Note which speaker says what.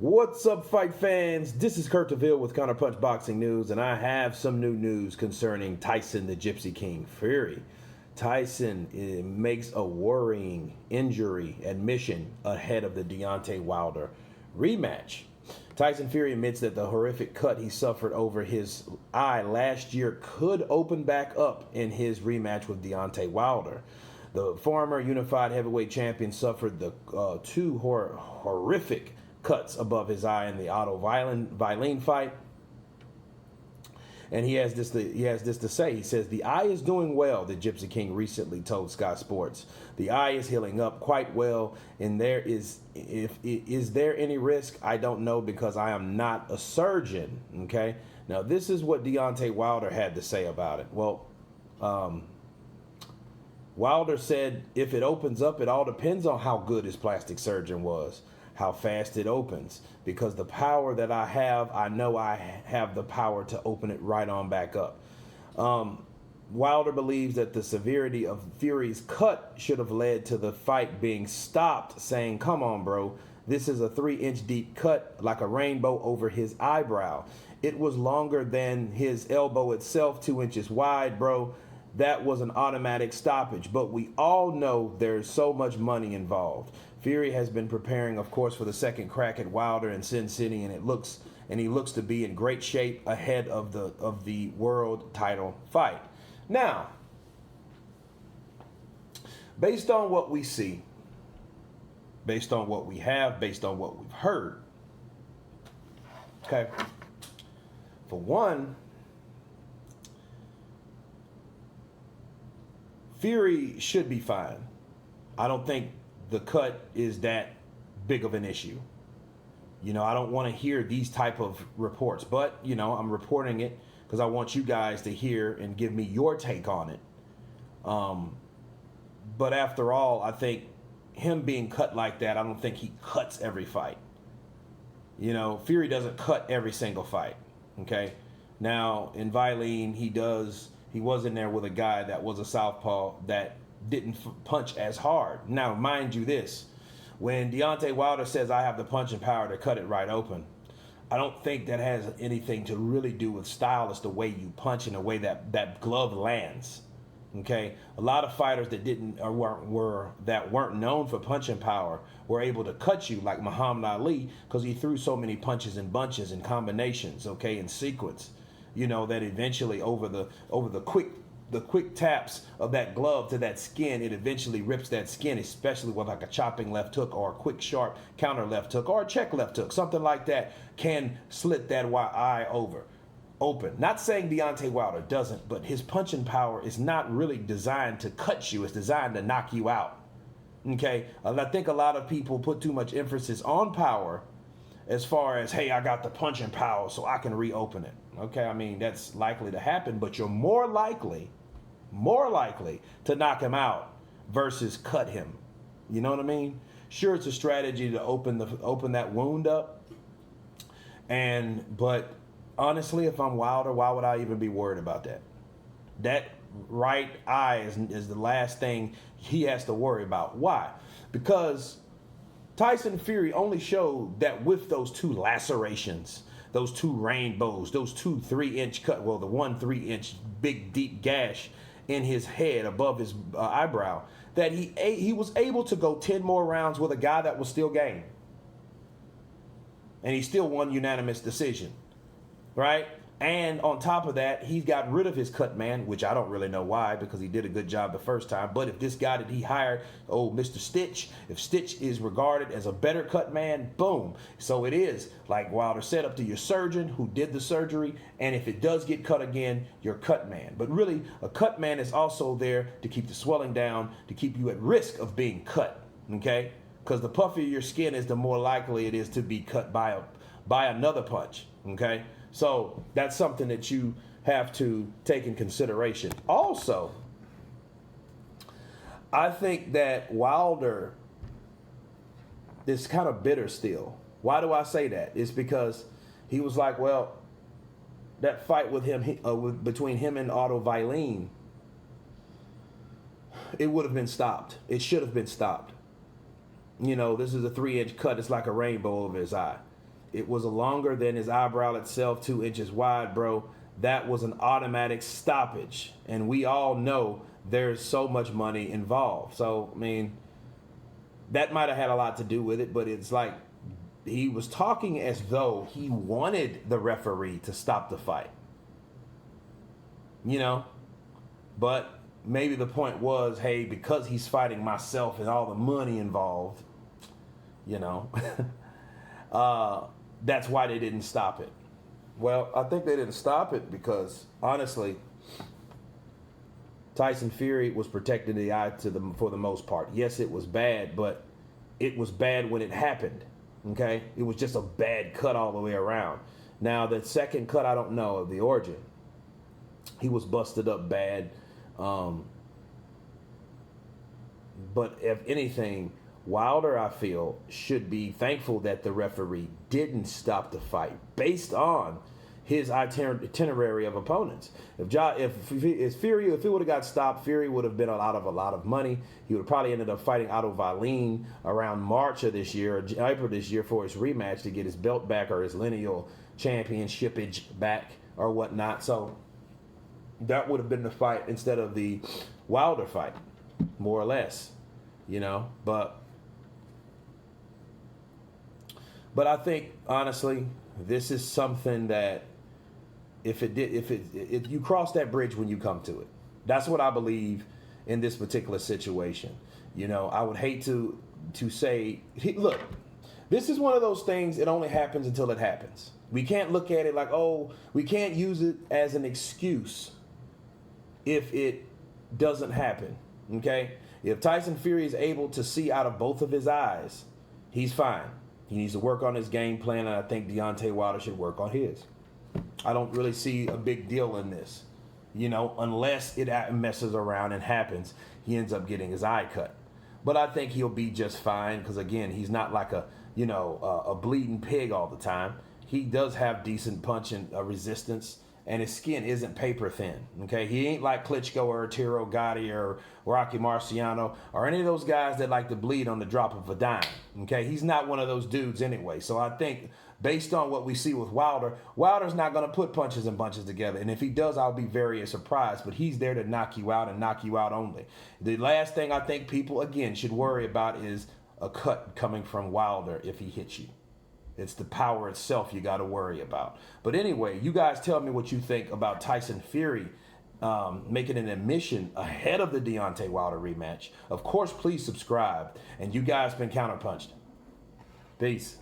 Speaker 1: What's up, fight fans? This is Kurt DeVille with Counterpunch Boxing News, and I have some new news concerning Tyson the Gypsy King Fury. Tyson makes a worrying injury admission ahead of the Deontay Wilder rematch. Tyson Fury admits that the horrific cut he suffered over his eye last year could open back up in his rematch with Deontay Wilder. The former unified heavyweight champion suffered the two horrific cuts above his eye in the Otto Wallin fight, and he has this to say. He says the eye is doing well. The Gypsy King recently told Sky Sports the eye is healing up quite well, and is there any risk? I don't know because I am not a surgeon. Okay, now this is what Deontay Wilder had to say about it. Well, Wilder said if it opens up, it all depends on how good his plastic surgeon was, how fast it opens, because the power that I have, I know I have the power to open it right on back up. Wilder believes that the severity of Fury's cut should have led to the fight being stopped, saying, come on, bro, this is a 3-inch deep cut like a rainbow over his eyebrow. It was longer than his elbow itself, 2 inches wide, bro. That was an automatic stoppage, but we all know there's so much money involved. Fury has been preparing, of course, for the second crack at Wilder in Sin City, and he looks to be in great shape ahead of the world title fight. Now, based on what we see, based on what we have, based on what we've heard, okay, for one, Fury should be fine. I don't think the cut is that big of an issue. You know, I don't want to hear these type of reports, but, you know, I'm reporting it because I want you guys to hear and give me your take on it. But after all, I think him being cut like that, I don't think he cuts every fight. You know, Fury doesn't cut every single fight, okay? Now, in Wallin, he was in there with a guy that was a southpaw that didn't punch as hard. Now, mind you this, when Deontay Wilder says, I have the punching power to cut it right open, I don't think that has anything to really do with style. It's the way you punch and the way that glove lands. Okay, a lot of fighters that weren't known for punching power were able to cut you, like Muhammad Ali, because he threw so many punches and bunches and combinations, okay, in sequence. You know, that eventually over the quick taps of that glove to that skin, it eventually rips that skin, especially with like a chopping left hook or a quick sharp counter left hook or a check left hook. Something like that can slit that eye open. Not saying Deontay Wilder doesn't, but his punching power is not really designed to cut you. It's designed to knock you out. Okay? And I think a lot of people put too much emphasis on power as far as, hey, I got the punching power so I can reopen it. Okay, I mean, that's likely to happen, but you're more likely to knock him out versus cut him. You know what I mean? Sure, it's a strategy to open that wound up. But honestly, if I'm Wilder, why would I even be worried about that? That right eye is the last thing he has to worry about. Why? Because Tyson Fury only showed that with those two lacerations, those two rainbows, those two 3-inch cut, well, the one 3-inch big deep gash in his head above his eyebrow, that he was able to go 10 more rounds with a guy that was still game. And he still won unanimous decision, right? And on top of that, he got rid of his cut man, which I don't really know why, because he did a good job the first time. But if this guy that he hired, Mr. Stitch, if Stitch is regarded as a better cut man, boom. So it is, like Wilder said, up to your surgeon who did the surgery. And if it does get cut again, your cut man. But really, a cut man is also there to keep the swelling down, to keep you at risk of being cut, okay? Because the puffier your skin is, the more likely it is to be cut by another punch, okay? So that's something that you have to take in consideration. Also, I think that Wilder is kind of bitter still. Why do I say that? It's because he was like, well, that fight with him, between him and Otto Wallin, it would have been stopped. It should have been stopped. You know, this is a 3-inch cut. It's like a rainbow over his eye. it was longer than his eyebrow itself, 2 inches wide, bro, that was an automatic stoppage. And we all know there's so much money involved. So, I mean, that might have had a lot to do with it, but it's like he was talking as though he wanted the referee to stop the fight. You know? But maybe the point was, hey, because he's fighting myself and all the money involved, you know, that's why they didn't stop it. Well, I think they didn't stop it because, honestly, Tyson Fury was protecting the eye for the most part. Yes, it was bad, but it was bad when it happened. Okay? It was just a bad cut all the way around. Now, the second cut, I don't know of the origin. He was busted up bad. But if anything, Wilder, I feel, should be thankful that the referee didn't stop the fight based on his itinerary of opponents. If Fury would have got stopped, Fury would have been out of a lot of money. He would have probably ended up fighting Otto Wallin around March of this year, or April this year, for his rematch to get his belt back or his lineal championshipage back or whatnot. So that would have been the fight instead of the Wilder fight, more or less, you know. But I think, honestly, this is something that if you cross that bridge when you come to it. That's what I believe in this particular situation. You know, I would hate to say, look, this is one of those things, it only happens until it happens. We can't look at it like, oh, we can't use it as an excuse if it doesn't happen, okay? If Tyson Fury is able to see out of both of his eyes, he's fine. He needs to work on his game plan, and I think Deontay Wilder should work on his. I don't really see a big deal in this, you know, unless it messes around and happens. He ends up getting his eye cut. But I think he'll be just fine because, again, he's not like a bleeding pig all the time. He does have decent punch and resistance, and his skin isn't paper thin, okay? He ain't like Klitschko or Arturo Gatti or Rocky Marciano or any of those guys that like to bleed on the drop of a dime, okay? He's not one of those dudes anyway. So I think based on what we see with Wilder, Wilder's not going to put punches and bunches together. And if he does, I'll be very surprised. But he's there to knock you out and knock you out only. The last thing I think people, again, should worry about is a cut coming from Wilder if he hits you. It's the power itself you got to worry about. But anyway, you guys tell me what you think about Tyson Fury making an admission ahead of the Deontay Wilder rematch. Of course, please subscribe. And you guys been counterpunched. Peace.